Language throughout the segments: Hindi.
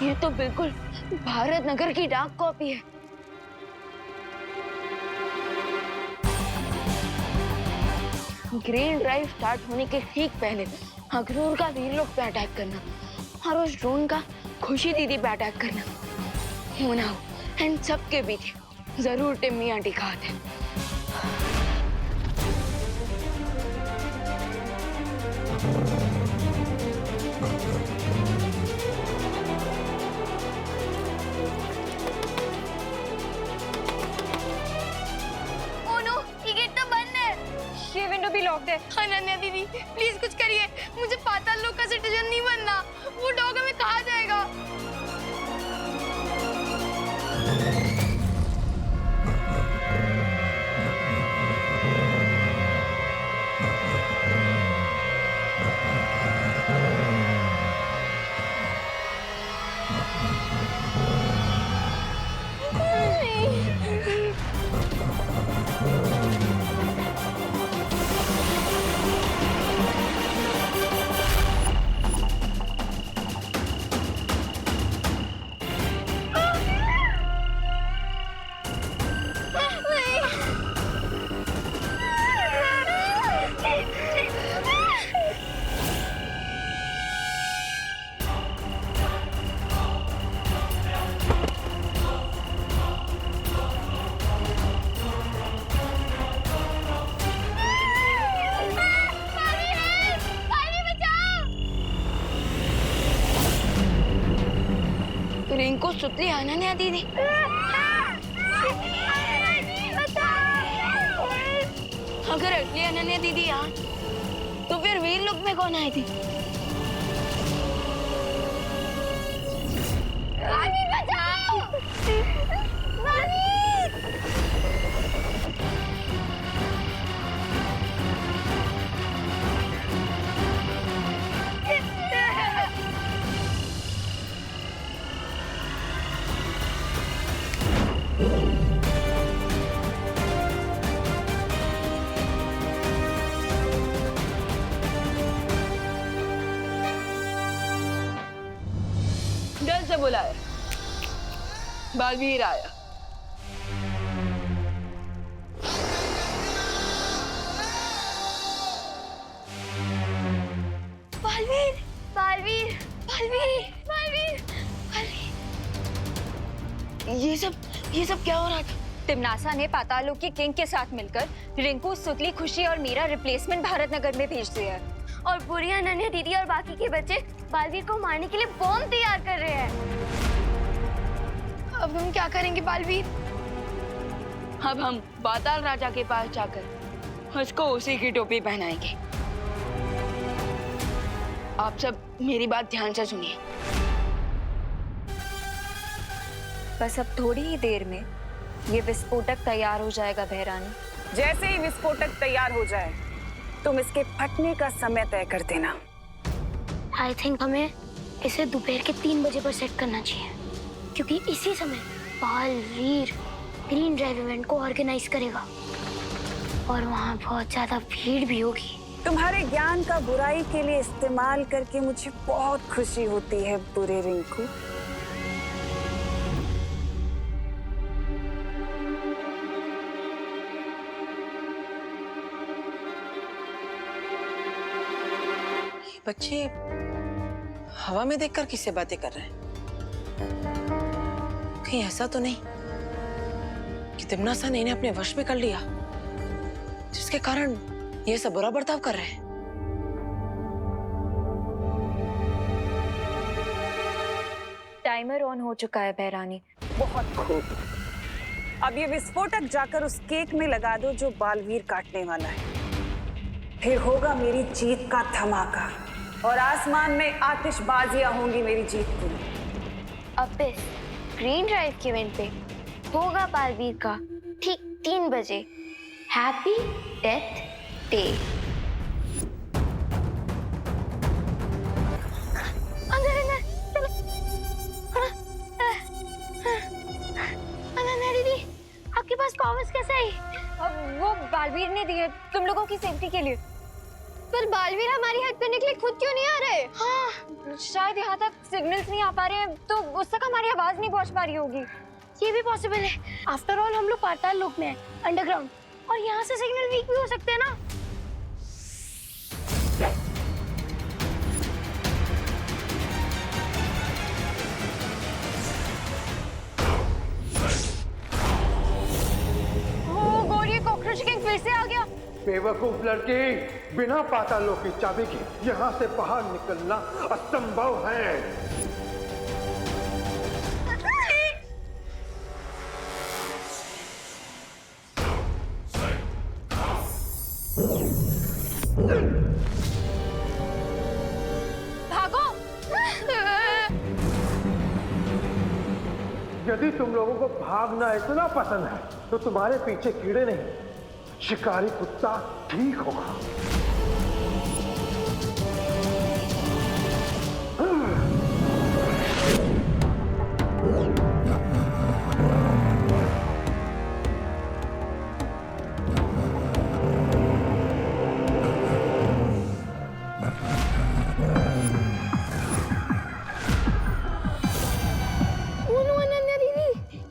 ये तो बिल्कुल भारत नगर की डाक कॉपी है। ग्रीन ड्राइव स्टार्ट होने के ठीक पहले अखनूर का वीरलोक पे अटैक करना और उस ड्रोन का खुशी दीदी पे अटैक करना होना हो इन सबके बीच जरूर टिम्मी आंटी का हाथ है। ये विंडो भी लॉक्ड है। अनन्या दीदी प्लीज कुछ करिए, मुझे पाताल लोक का सिटीजन नहीं बनना। वो डॉग हमें कहाँ जाएगा? रिंकू सुतली अनन्या दीदी। अगर असली अनन्या दीदी यहाँ तो फिर वीरलोक में कौन आई थी? रानी बचाओ! रानी! जल्द से बुलाया, बालवीर आया। बालवीर, बालवीर, बालवीर, बालवीर, बालवीर। ये सब क्या हो रहा था? तिम्नासा ने पाताल लोक की किंग के साथ मिलकर रिंकू, सुतली, खुशी और मीरा रिप्लेसमेंट भारत नगर में भेज दिया है। और बुरी अनन्या दीदी और बाकी के बच्चे बालवीर को मारने के लिए बॉम्ब तैयार कर रहे हैं। अब हम क्या करेंगे बालवीर? अब हम पाताल राजा के पास जाकर उसको उसी की टोपी पहनाएंगे। आप सब मेरी बात ध्यान से सुनिए। बस अब थोड़ी ही देर में ये विस्फोटक तैयार हो जाएगा बहरानी। जैसे ही विस्फोटक तैयार हो जाए तुम इसके फटने का समय तय कर देना। आई थिंक हमें इसे दोपहर के 3 बजे पर सेट करना चाहिए, क्योंकि इसी समय बालवीर ग्रीन ड्राइव इवेंट को ऑर्गेनाइज करेगा और वहाँ बहुत ज्यादा भीड़ भी होगी। तुम्हारे ज्ञान का बुराई के लिए इस्तेमाल करके मुझे बहुत खुशी होती है बुरे रिंकू। बच्चे हवा में देखकर किससे बातें कर रहे हैं? कहीं ऐसा तो नहीं कि तिम्नासा ने इन्हें अपने वश में कर लिया, जिसके कारण ये सब बुरा बर्ताव कर रहे हैं? टाइमर ऑन हो चुका है बहरानी। बहुत खूब। अब ये विस्फोटक जाकर उस केक में लगा दो जो बालवीर काटने वाला है। फिर होगा मेरी जीत का धमाका और आसमान में आतिशबाजियां होंगी मेरी जीत की। अब इस ग्रीन ड्राइव के इवेंट पे होगा बालवीर का ठीक 3 बजे हैप्पी डेथ डे। अंदर अंदर चलो। अनन्या दीदी, आपके पास पावर्स कैसे आई? अब वो बालवीर ने दिए तुम लोगों की सेफ्टी के लिए। पर बालवीर हमारी हेल्प करने के लिए खुद क्यों नहीं आ रहे? हाँ, शायद यहाँ तक सिग्नल्स नहीं आ पा रहे हैं, तो उस तक हमारी आवाज नहीं पहुँच पा रही होगी। ये भी पॉसिबल है। आफ्टर ऑल हम लोग पाताल लोक में हैं, अंडरग्राउंड, और यहाँ से सिग्नल वीक भी हो सकते हैं ना। ओ गॉड, ये कॉकरोच किंग फिर से आ गया। बेवकूफ लड़की, बिना पातालों की चाबी के यहाँ से बाहर निकलना असंभव है। भागो। यदि तुम लोगों को भागना इतना पसंद है तो तुम्हारे पीछे कीड़े नहीं, शिकारी कुत्ता ठीक होगा।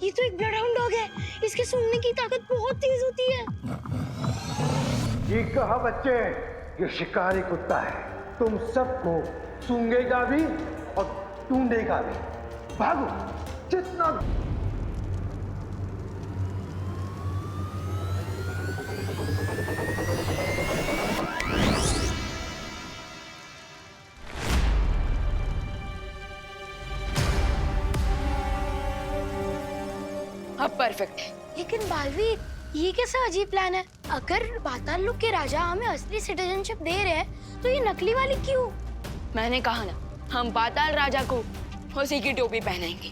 ये तो एक ब्लड हाउंड डॉग है, इसके सूंघने की ताकत बहुत तेज होती है। ठीक कहा बच्चे, ये शिकारी कुत्ता है, तुम सबको सूंघेगा भी और ढूंढेगा भी। भागो जितना। अब परफेक्ट है। लेकिन बालवीर, ये कैसा अजीब प्लान है? अगर पाताल लोक के राजा हमें असली सिटीजनशिप दे रहे हैं तो ये नकली वाली क्यों? मैंने कहा ना, हम पाताल राजा को उसी की टोपी पहनाएंगे।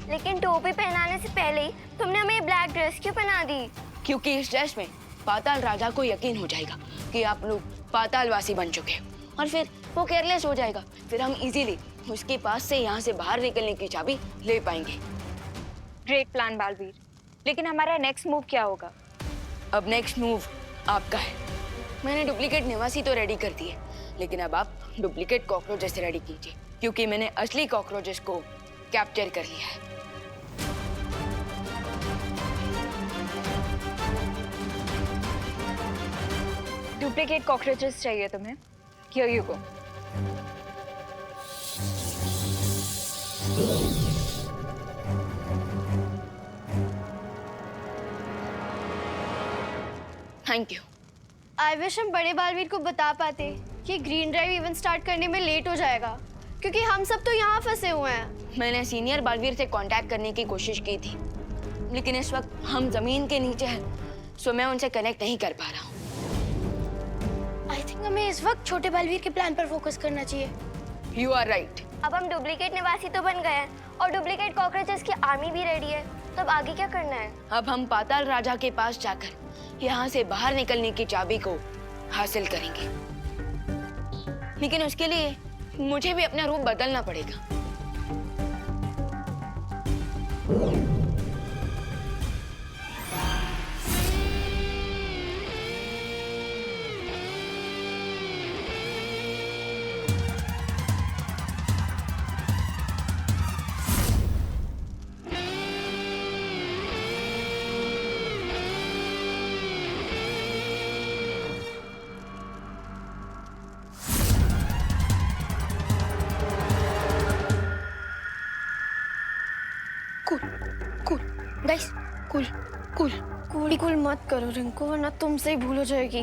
लेकिन टोपी पहनाने से पहले ही तुमने हमें ब्लैक ड्रेस क्यों पहना दी? क्योंकि इस ड्रेस में पाताल राजा को यकीन हो जाएगा कि आप लोग पातालवासी बन चुके हैं, और फिर वो केयरलेस हो जाएगा। फिर हम इजीली उसके पास से यहाँ से बाहर निकलने की चाबी ले पाएंगे। ग्रेट प्लान बालवीर, लेकिन हमारा नेक्स्ट मूव क्या होगा? अब नेक्स्ट मूव आपका है। मैंने डुप्लीकेट निवासी तो रेडी कर दिए, लेकिन अब आप डुप्लीकेट कॉकरोचेस रेडी कीजिए, क्योंकि मैंने असली कॉकरोचेस को कैप्चर कर लिया है। डुप्लीकेट कॉकरोचेस चाहिए तुम्हें? Here you go. Thank you. I wish हम बड़े बालवीर को बता पाते कि ग्रीन ड्राइव इवेंट स्टार्ट करने में लेट हो जाएगा, क्योंकि हम सब तो यहाँ फंसे हुए हैं। मैंने सीनियर बालवीर से कांटेक्ट करने की कोशिश की थी, लेकिन इस वक्त हम जमीन के नीचे हैं, सो मैं उनसे कनेक्ट नहीं कर पा रहा हूँ। आई थिंक हमें इस वक्त छोटे बालवीर के प्लान पर फोकस करना चाहिए। You are right. अब हम डुप्लीकेट निवासी तो बन गए हैं और डुप्लीकेट कॉकरोचेस की आर्मी भी रेडी है, तो अब आगे क्या करना है? अब हम पाताल राजा के पास जाकर यहाँ से बाहर निकलने की चाबी को हासिल करेंगे, लेकिन उसके लिए मुझे भी अपना रूप बदलना पड़ेगा। Guys, cool cool cool cool मत करो रिंकू, वरना तुमसे ही भूल हो जाएगी।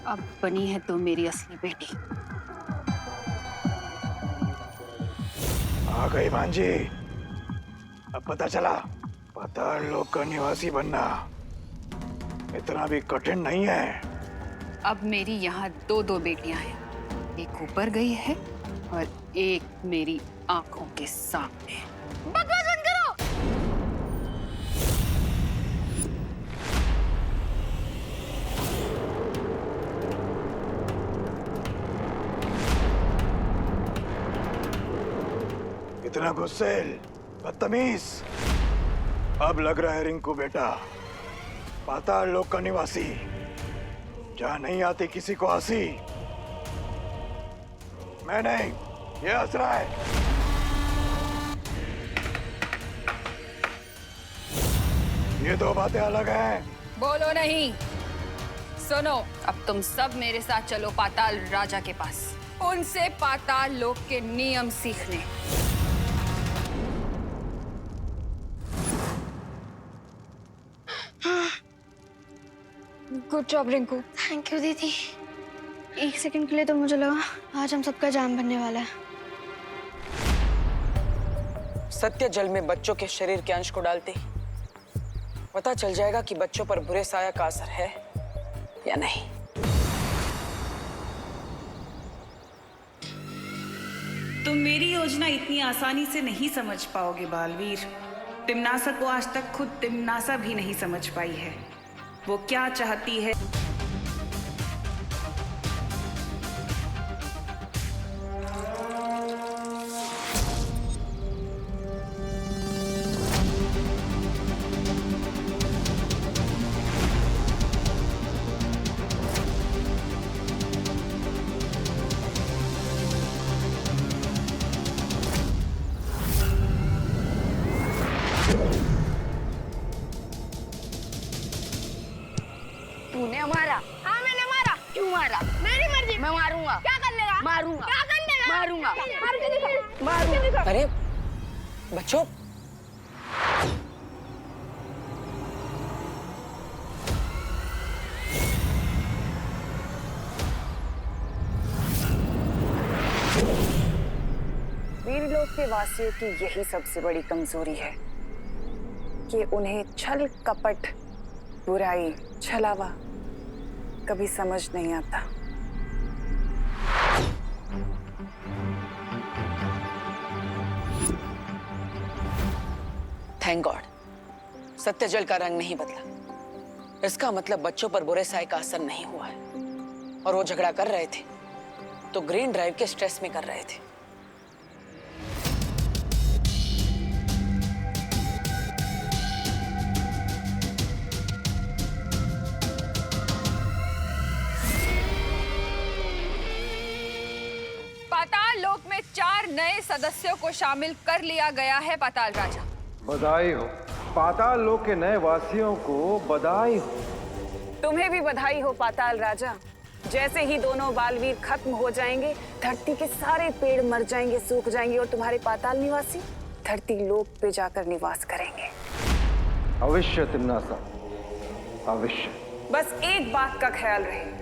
अब बनी है तो मेरी असली बेटी। आ गई भांजी। अब पता चला पाताल लोक का निवासी बनना इतना भी कठिन नहीं है। अब मेरी यहाँ दो बेटियां हैं, एक ऊपर गई है और एक मेरी आंखों के सामने। बकवास बंद करो। इतना गुस्सेल, बदतमीज। अब लग रहा है रिंकू बेटा पाताल लोक का निवासी, जहां नहीं आती किसी को हंसी। मैं नहीं, ये हंस रहा है। ये दो बातें अलग हैं। बोलो नहीं, सुनो। अब तुम सब मेरे साथ चलो पाताल राजा के पास, उनसे पाताल लोक के नियम सीखने। Good job Rinku. Thank you दीदी। एक सेकंड के लिए तो मुझे लगा आज हम सबका जाम बनने वाला है। सत्य जल में बच्चों के शरीर के अंश को डालते ही पता चल जाएगा कि बच्चों पर बुरे साया का असर है या नहीं। तुम मेरी योजना इतनी आसानी से नहीं समझ पाओगे बालवीर। तिम्नासा को आज तक खुद तिम्नासा भी नहीं समझ पाई है वो क्या चाहती है। तूने मारा? हाँ मैंने मारा। क्यों मारा? मेरी मर्जी। मैं मारूंगा। क्या कर लेगा? मारूंगा। क्या कर लेगा? मारूंगा। मार के दिखा। मारूंगा। अरे बच्चों, वीरलोक के वासियों की यही सबसे बड़ी कमजोरी है कि उन्हें छल कपट बुराई छलावा कभी समझ नहीं आता। थैंक गॉड सत्य जल का रंग नहीं बदला। इसका मतलब बच्चों पर बुरे साय का असर नहीं हुआ है। और वो झगड़ा कर रहे थे तो ग्रीन ड्राइव के स्ट्रेस में कर रहे थे। पाताल लोक में 4 नए सदस्यों को शामिल कर लिया गया है पाताल राजा। बधाई हो पाताल लोक के नए वासियों को, बधाई हो। तुम्हें भी बधाई हो पाताल राजा। जैसे ही दोनों बालवीर खत्म हो जाएंगे धरती के सारे पेड़ मर जाएंगे, सूख जाएंगे और तुम्हारे पाताल निवासी धरती लोक पे जाकर निवास करेंगे। अवश्य तिम्नासा, अवश्य। बस एक बात का ख्याल रहे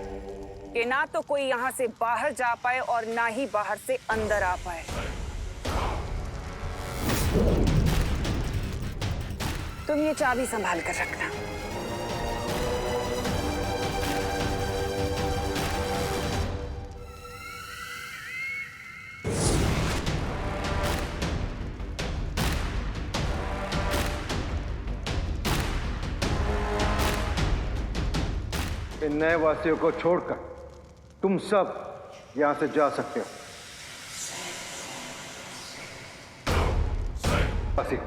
कि ना तो कोई यहाँ से बाहर जा पाए और ना ही बाहर से अंदर आ पाए। तुम ये चाबी संभाल कर रखना। इन नए वासियों को छोड़कर तुम सब यहां से जा सकते हो। वासी,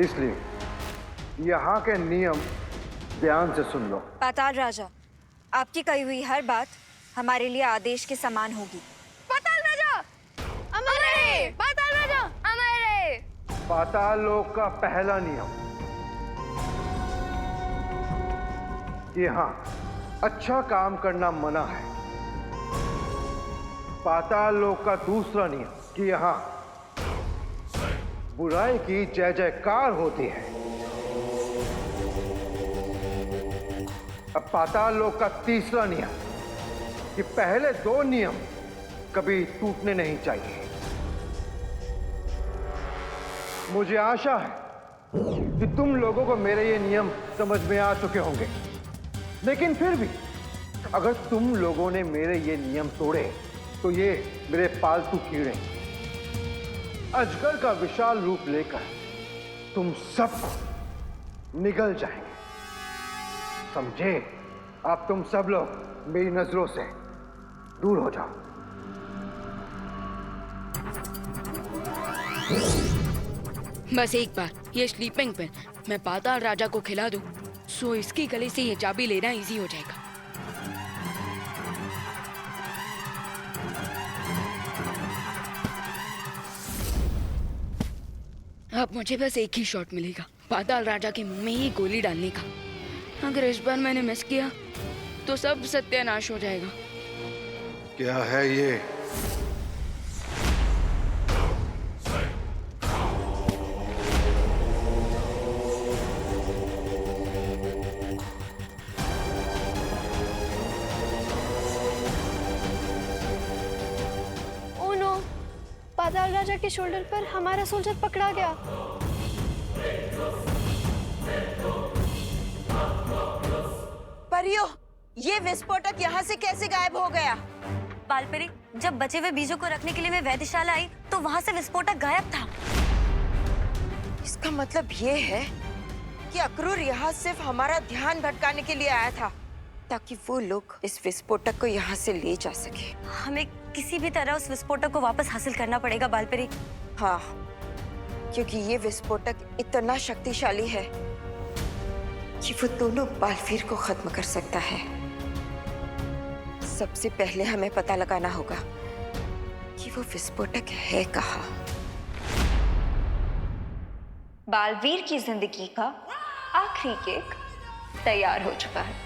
इसलिए यहाँ के नियम ध्यान से सुन लो। पाताल राजा, आपकी कही हुई हर बात हमारे लिए आदेश के समान होगी। पाताल राजा अमर रहे। पाताल राजा अमर रहे। पाताल लोक का पहला नियम, यहाँ अच्छा काम करना मना है। पाताल लोक का दूसरा नियम कि यहाँ बुराई की जय जयकार होती है। अब पाताल लोक का तीसरा नियम कि पहले 2 नियम कभी टूटने नहीं चाहिए। मुझे आशा है कि तुम लोगों को मेरे ये नियम समझ में आ चुके होंगे, लेकिन फिर भी अगर तुम लोगों ने मेरे ये नियम तोड़े तो ये मेरे पालतू कीड़े अजगर का विशाल रूप लेकर तुम सबको निगल जाएंगे। समझे? आप तुम सब लोग मेरी नजरों से दूर हो जाओ। बस एक बार ये स्लीपिंग पिल मैं पाताल राजा को खिला दूं, सो इसकी गले से ये चाबी लेना इजी हो जाएगा। अब मुझे बस एक ही शॉट मिलेगा, पाताल राजा के मुंह में ही गोली डालने का। अगर इस बार मैंने मिस किया तो सब सत्यानाश हो जाएगा। क्या है ये? ओह नो, पाताल राजा के शोल्डर पर हमारा सोल्जर पकड़ा गया। परियो, ये विस्फोटक यहाँ से कैसे गायब हो गया? बालपरी, जब बचे हुए बीजों को रखने के लिए मैं वैद्यशाला आई तो वहाँ से विस्फोटक गायब था। इसका मतलब ये है कि अक्रूर यहाँ सिर्फ हमारा ध्यान भटकाने के लिए आया था, ताकि वो लोग इस विस्फोटक को यहाँ से ले जा सके। हमें किसी भी तरह उस विस्फोटक को वापस हासिल करना पड़ेगा बालपरी। हाँ, क्योंकि ये विस्फोटक इतना शक्तिशाली है कि वो दोनों बालवीर को खत्म कर सकता है। सबसे पहले हमें पता लगाना होगा कि वो विस्फोटक है कहाँ। बालवीर की जिंदगी का आखिरी केक तैयार हो चुका है।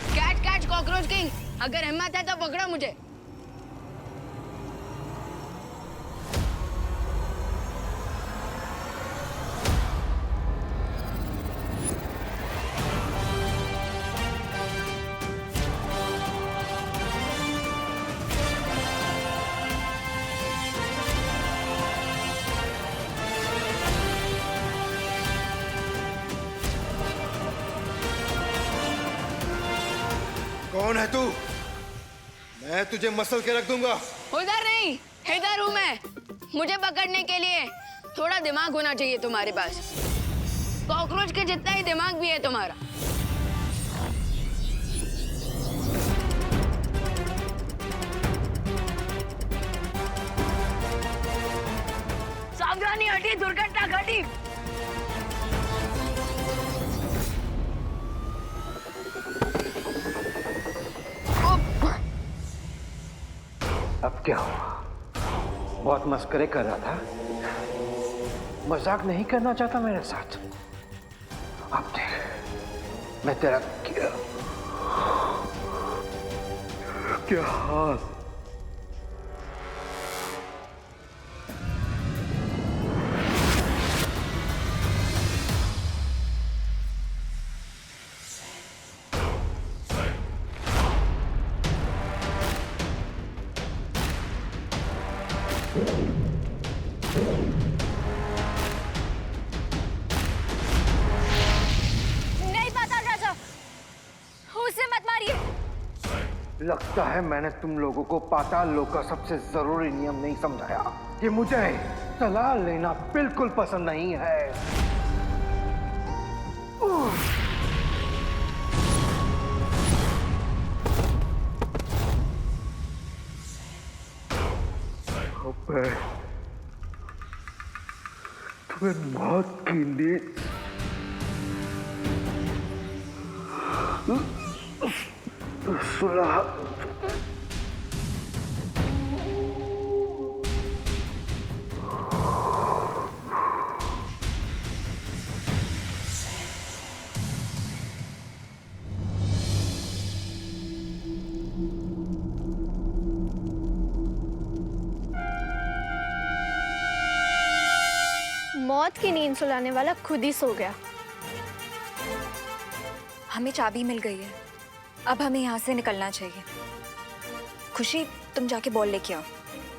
कैच कैच कॉकरोच किंग, अगर हिम्मत है तो पकड़ो मुझे। कौन है तू? मैं तुझे मसल के रख दूंगा। उधर नहीं, इधर हूँ मैं। मुझे पकड़ने के लिए थोड़ा दिमाग होना चाहिए तुम्हारे पास। कॉकरोच के जितना ही दिमाग भी है तुम्हारा। सावधानी, हटी, दुर्घटना घटी। अब क्या हुआ? बहुत मस्करे कर रहा था, मजाक नहीं करना चाहता मेरे साथ। अब देख मैं तेरा क्या हाल। नहीं पाताल राजा, उसे मत मारिए। लगता है मैंने तुम लोगों को पाताल लोक का सबसे जरूरी नियम नहीं समझाया कि मुझे सलाह लेना बिल्कुल पसंद नहीं है। अबे, तुम्हें मौत की नींद सुला। मौत की नींद सुलाने वाला खुद ही सो गया। हमें चाबी मिल गई है, अब हमें यहाँ से निकलना चाहिए। खुशी, तुम जाके बॉल लेके आओ।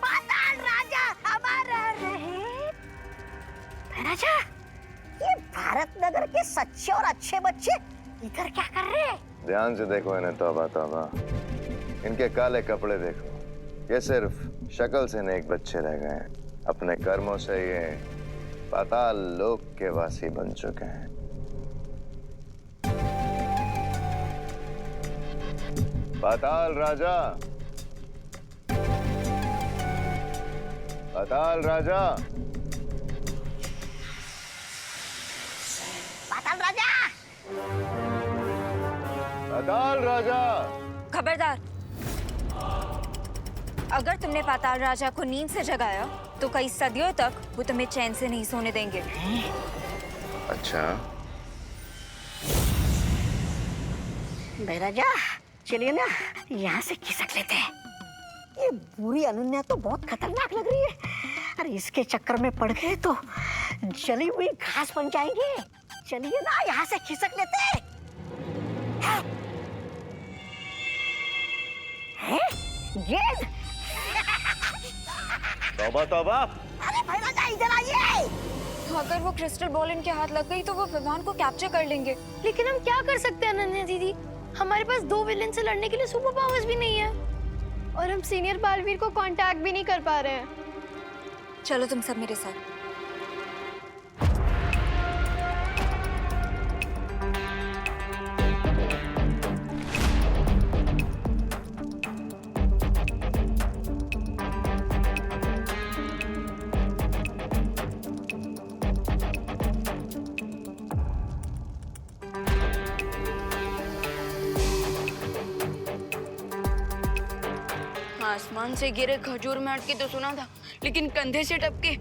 पाताल राजा हमारा रहे। राजा, ये भारत नगर के सच्चे और अच्छे बच्चे इधर क्या कर रहे हैं? ध्यान से देखो इन्हें, तौबा तौबा। इनके काले कपड़े देखो, ये सिर्फ शक्ल से नेक बच्चे रह गए हैं। अपने कर्मों से ये पाताल लोक के वासी बन चुके हैं। पाताल राजा, पाताल राजा। पाताल राजा। पाताल राजा। खबरदार, अगर तुमने पाताल राजा को नींद से जगाया तो कई सदियों तक वो तुम्हें चैन से नहीं सोने देंगे। अच्छा, राजा चलिए ना, यहाँ से खिसक लेते हैं। ये बुरी अनन्या तो बहुत खतरनाक लग रही है। अरे इसके चक्कर में पड़ गए तो जली हुई घास बन जाएंगे। चलिए ना, यहाँ से खिसक लेते हैं। गेंद। तौबा तौबा। अरे भाई राजा इधर आइए। अगर वो क्रिस्टल बॉल इनके हाथ लग गई तो वो विवान को कैप्चर कर लेंगे। लेकिन हम क्या कर सकते हैं अनन्या दीदी? हमारे पास 2 विलेन से लड़ने के लिए सुपर पावर्स भी नहीं है और हम सीनियर बालवीर को कांटेक्ट भी नहीं कर पा रहे हैं। चलो तुम सब मेरे साथ। आसमान से गिरे खजूर में अटके तो सुना था, लेकिन कंधे से टपके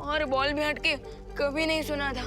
और बॉल में अटके कभी नहीं सुना था।